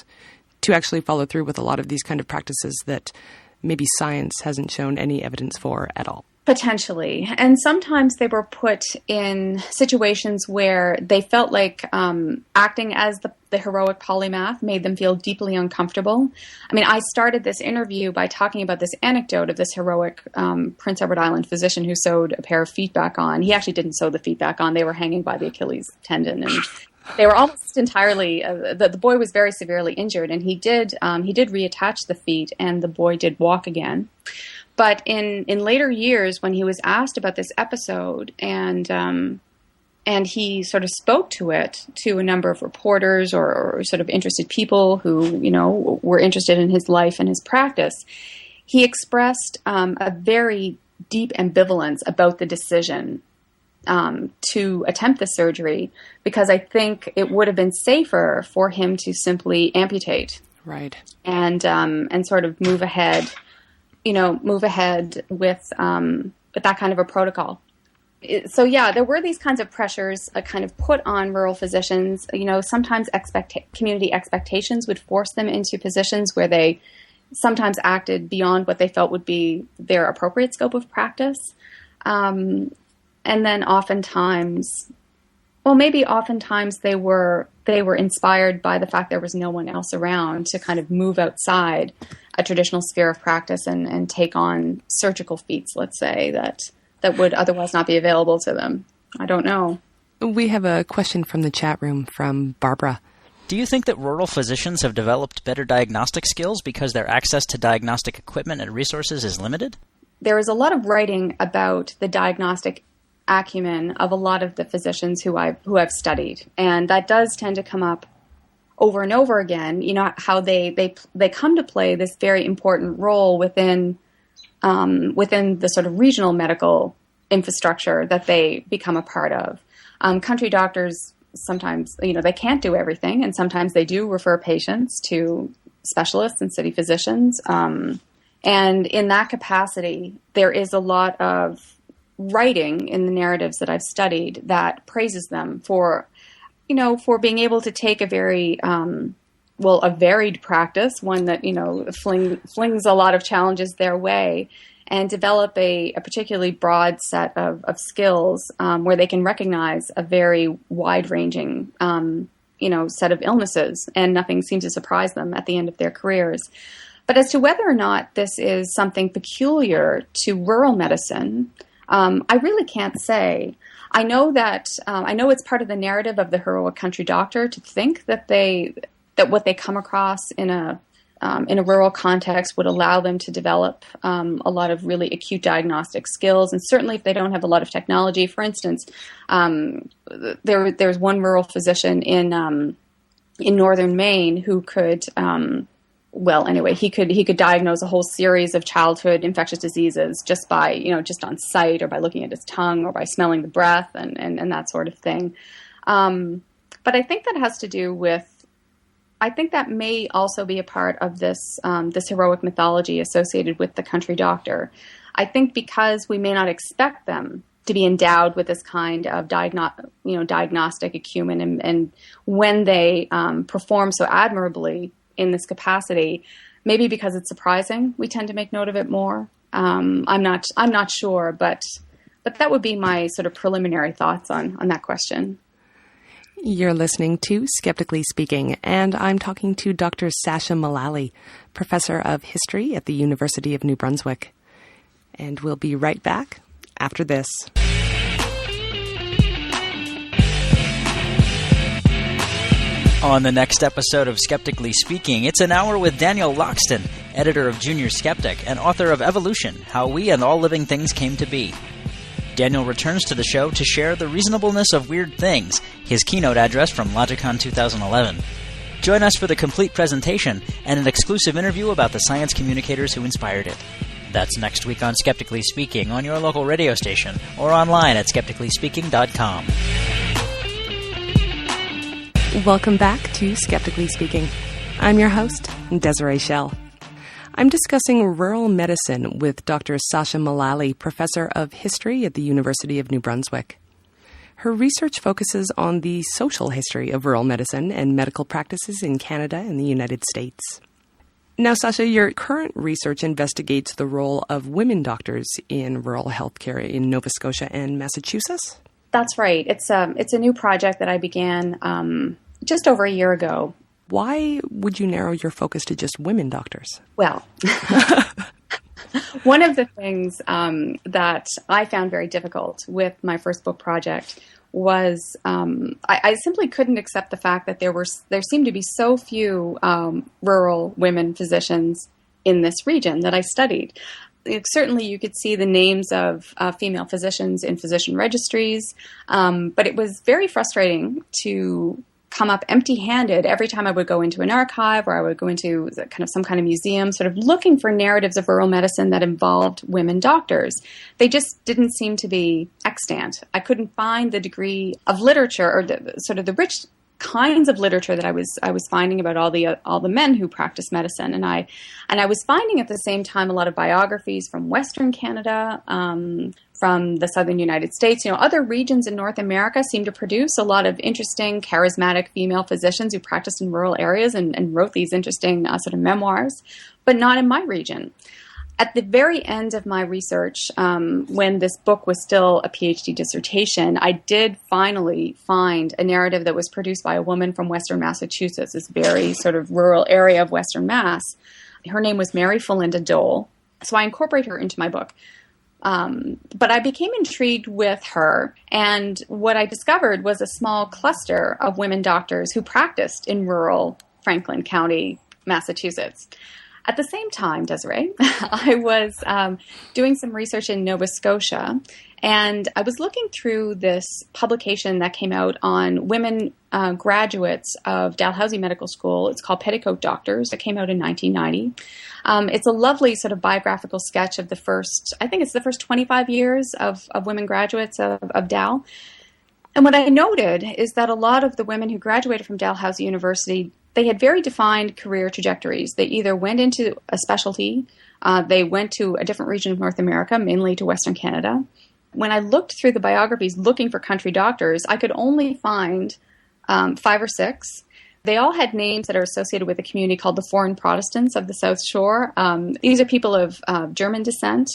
[SPEAKER 3] to actually follow through with a lot of these kind of practices that maybe science hasn't shown any evidence for at all.
[SPEAKER 6] Potentially. And sometimes they were put in situations where they felt like acting as the heroic polymath made them feel deeply uncomfortable. I mean, I started this interview by talking about this anecdote of this heroic Prince Edward Island physician who sewed a pair of feet back on. He actually didn't sew the feet back on. They were hanging by the Achilles tendon, and they were almost entirely, the boy was very severely injured, and he did reattach the feet, and the boy did walk again. But in later years, when he was asked about this episode, and he sort of spoke to it to a number of reporters or sort of interested people who, were interested in his life and his practice, he expressed a very deep ambivalence about the decision to attempt the surgery, because I think it would have been safer for him to simply amputate,
[SPEAKER 3] right,
[SPEAKER 6] and sort of move ahead with that kind of a protocol. So yeah, there were these kinds of pressures kind of put on rural physicians. Sometimes community expectations would force them into positions where they sometimes acted beyond what they felt would be their appropriate scope of practice. And then oftentimes they were inspired by the fact there was no one else around to kind of move outside a traditional sphere of practice and take on surgical feats, let's say, that would otherwise not be available to them. I don't know.
[SPEAKER 3] We have a question from the chat room from Barbara.
[SPEAKER 1] Do you think that rural physicians have developed better diagnostic skills because their access to diagnostic equipment and resources is limited?
[SPEAKER 6] There is a lot of writing about the diagnostic acumen of a lot of the physicians who I've studied, and that does tend to come up over and over again. You know, how they come to play this very important role within the sort of regional medical infrastructure that they become a part of. Country doctors sometimes, they can't do everything, and sometimes they do refer patients to specialists and city physicians. And in that capacity, there is a lot of writing in the narratives that I've studied that praises them for being able to take a very, a varied practice, one that, flings a lot of challenges their way, and develop a particularly broad set of skills where they can recognize a very wide-ranging, set of illnesses, and nothing seems to surprise them at the end of their careers. But as to whether or not this is something peculiar to rural medicine, I really can't say. I know that it's part of the narrative of the heroic country doctor to think that what they come across in a rural context would allow them to develop a lot of really acute diagnostic skills. And certainly if they don't have a lot of technology, for instance, there's one rural physician in northern Maine who could, he could diagnose a whole series of childhood infectious diseases just by, just on sight, or by looking at his tongue, or by smelling the breath and that sort of thing. But I think that has to do with, I think that may also be a part of this heroic mythology associated with the country doctor. I think because we may not expect them to be endowed with this kind of diagnostic acumen, and when they perform so admirably in this capacity, maybe because it's surprising, we tend to make note of it more. I'm not sure, but that would be my sort of preliminary thoughts on that question.
[SPEAKER 3] You're listening to Skeptically Speaking, and I'm talking to Dr. Sasha Mullally, Professor of History at the University of New Brunswick. And we'll be right back after this.
[SPEAKER 1] On the next episode of Skeptically Speaking, it's an hour with Daniel Loxton, editor of Junior Skeptic and author of Evolution, How We and All Living Things Came to Be. Daniel returns to the show to share The Reasonableness of Weird Things, his keynote address from LogicCon 2011. Join us for the complete presentation and an exclusive interview about the science communicators who inspired it. That's next week on Skeptically Speaking on your local radio station or online at skepticallyspeaking.com.
[SPEAKER 3] Welcome back to Skeptically Speaking. I'm your host, Desiree Schell. I'm discussing rural medicine with Dr. Sasha Mullally, Professor of History at the University of New Brunswick. Her research focuses on the social history of rural medicine and medical practices in Canada and the United States. Now, Sasha, your current research investigates the role of women doctors in rural healthcare in Nova Scotia and Massachusetts?
[SPEAKER 6] That's right. It's a new project that I began just over a year ago.
[SPEAKER 3] Why would you narrow your focus to just women doctors?
[SPEAKER 6] Well, one of the things that I found very difficult with my first book project was I simply couldn't accept the fact that there seemed to be so few rural women physicians in this region that I studied. Certainly you could see the names of female physicians in physician registries, but it was very frustrating to come up empty-handed every time I would go into an archive or I would go into some kind of museum, sort of looking for narratives of rural medicine that involved women doctors. They just didn't seem to be extant. I couldn't find the degree of literature or the rich kinds of literature that I was finding about all the men who practice medicine, and I was finding at the same time a lot of biographies from Western Canada, from the southern United States. Other regions in North America seem to produce a lot of interesting, charismatic female physicians who practiced in rural areas and wrote these interesting sort of memoirs, but not in my region. At the very end of my research, when this book was still a PhD dissertation, I did finally find a narrative that was produced by a woman from Western Massachusetts, this very sort of rural area of Western Mass. Her name was Mary Felinda Dole, so I incorporate her into my book. But I became intrigued with her, and what I discovered was a small cluster of women doctors who practiced in rural Franklin County, Massachusetts. At the same time, Desiree, I was doing some research in Nova Scotia, and I was looking through this publication that came out on women graduates of Dalhousie Medical School. It's called Petticoat Doctors. It came out in 1990. It's a lovely sort of biographical sketch of the first 25 years of women graduates of Dal. And what I noted is that a lot of the women who graduated from Dalhousie University, they had very defined career trajectories. They either went into a specialty, they went to a different region of North America, mainly to Western Canada. When I looked through the biographies looking for country doctors, I could only find 5 or 6. They all had names that are associated with a community called the Foreign Protestants of the South Shore. These are people of German descent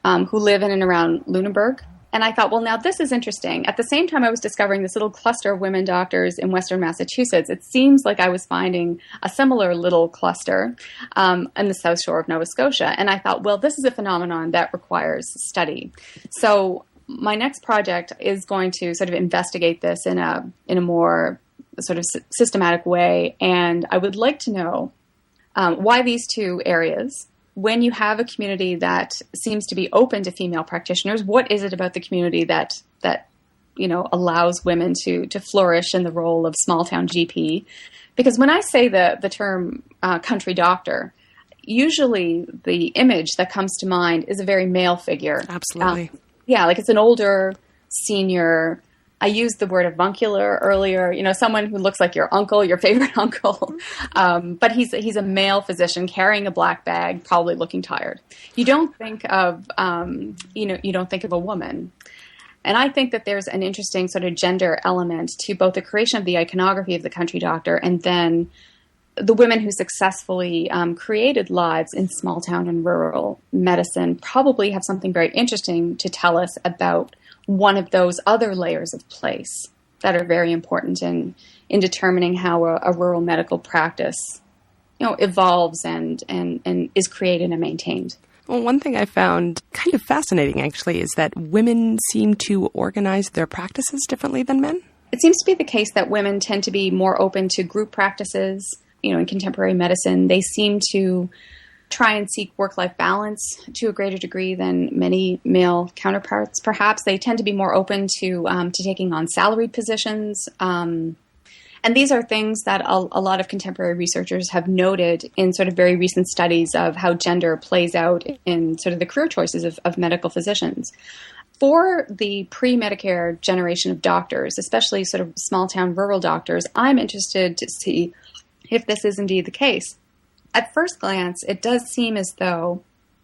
[SPEAKER 6] who live in and around Lunenburg. And I thought, well, now this is interesting. At the same time I was discovering this little cluster of women doctors in Western Massachusetts, it seems like I was finding a similar little cluster in the South Shore of Nova Scotia. And I thought, well, this is a phenomenon that requires study. So my next project is going to sort of investigate this in a more sort of systematic way. And I would like to know why these two areas. When you have a community that seems to be open to female practitioners, what is it about the community that allows women to flourish in the role of small town GP? Because when I say the term country doctor, usually the image that comes to mind is a very male figure.
[SPEAKER 3] Absolutely.
[SPEAKER 6] Like it's an older, senior. I used the word avuncular earlier, someone who looks like your uncle, your favorite uncle. But he's a male physician carrying a black bag, probably looking tired. You don't think of, you don't think of a woman. And I think that there's an interesting sort of gender element to both the creation of the iconography of the country doctor and then the women who successfully created lives in small town and rural medicine probably have something very interesting to tell us about one of those other layers of place that are very important in determining how a rural medical practice, evolves and is created and maintained.
[SPEAKER 3] Well, one thing I found kind of fascinating, actually, is that women seem to organize their practices differently than men.
[SPEAKER 6] It seems to be the case that women tend to be more open to group practices, in contemporary medicine. They seem to try and seek work-life balance to a greater degree than many male counterparts. Perhaps they tend to be more open to taking on salaried positions. And these are things that a lot of contemporary researchers have noted in sort of very recent studies of how gender plays out in sort of the career choices of medical physicians. For the pre-Medicare generation of doctors, especially sort of small-town rural doctors, I'm interested to see if this is indeed the case. At first glance, it does seem as though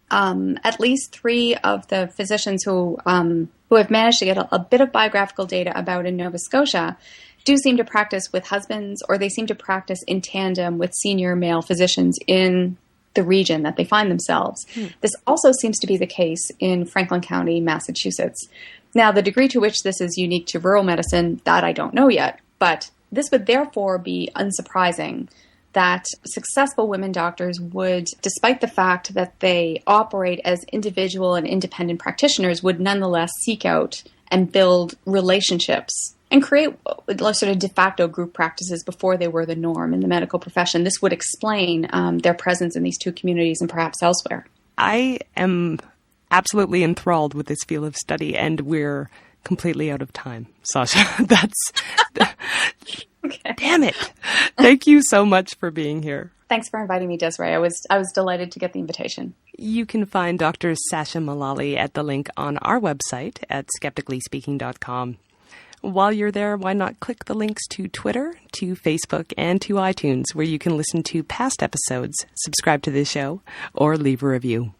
[SPEAKER 6] at least 3 of the physicians who have managed to get a bit of biographical data about in Nova Scotia do seem to practice with husbands, or they seem to practice in tandem with senior male physicians in the region that they find themselves. This also seems to be the case in Franklin County, Massachusetts. Now, the degree to which this is unique to rural medicine, that I don't know yet, but this would therefore be unsurprising that successful women doctors would, despite the fact that they operate as individual and independent practitioners, would nonetheless seek out and build relationships and create sort of de facto group practices before they were the norm in the medical profession. This would explain their presence in these two communities and perhaps elsewhere.
[SPEAKER 3] I am absolutely enthralled with this field of study, and we're completely out of time, Sasha.
[SPEAKER 6] Okay.
[SPEAKER 3] Damn it. Thank you so much for being here.
[SPEAKER 6] Thanks for inviting me, Desiree. I was delighted to get the invitation.
[SPEAKER 3] You can find Dr. Sasha Mullally at the link on our website at skepticallyspeaking.com. While you're there, why not click the links to Twitter, to Facebook, and to iTunes, where you can listen to past episodes, subscribe to this show, or leave a review.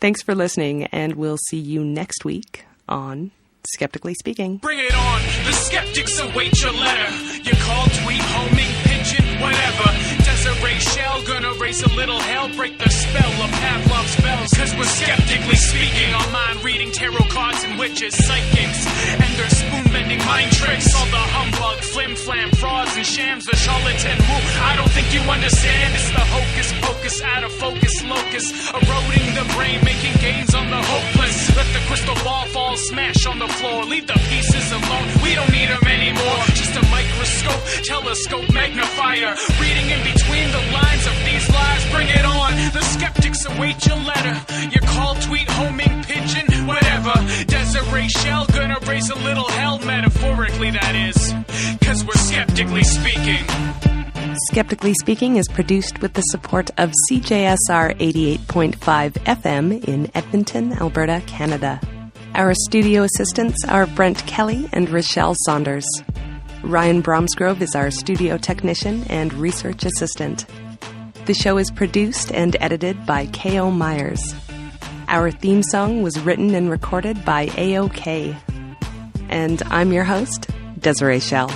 [SPEAKER 3] Thanks for listening, and we'll see you next week on Skeptically Speaking.
[SPEAKER 2] Bring it on, the skeptics await your letter. Your call, tweet, homing, pigeon, whatever. Desiree Shell, gonna raise a little hell, break the spell of Pavlov's bells. Cause we're skeptically speaking, on mind reading tarot cards and witches, psychics, and their spoon-bending mind tricks. All the humbug, flim-flam, frauds and shams, the charlatan who I don't think you understand? It's the hocus pocus, out of focus locus, eroding the brain, making gains on the hopeless. Let the crystal ball fall, smash on the floor. Leave the pieces alone, we don't need them anymore. Just a microscope, telescope, magnifier, reading in between the lines of these lies. Bring it on, the skeptics await your letter, your call, tweet, homing, pigeon, whatever. Desiree Shell gonna raise a little hell, metaphorically that is, cause we're skeptically speaking.
[SPEAKER 3] Skeptically Speaking is produced with the support of CJSR 88.5 FM in Edmonton, Alberta, Canada. Our studio assistants are Brent Kelly and Rochelle Saunders. Ryan Bromsgrove is our studio technician and research assistant. The show is produced and edited by K.O. Myers. Our theme song was written and recorded by AOK. And I'm your host, Desiree Shell.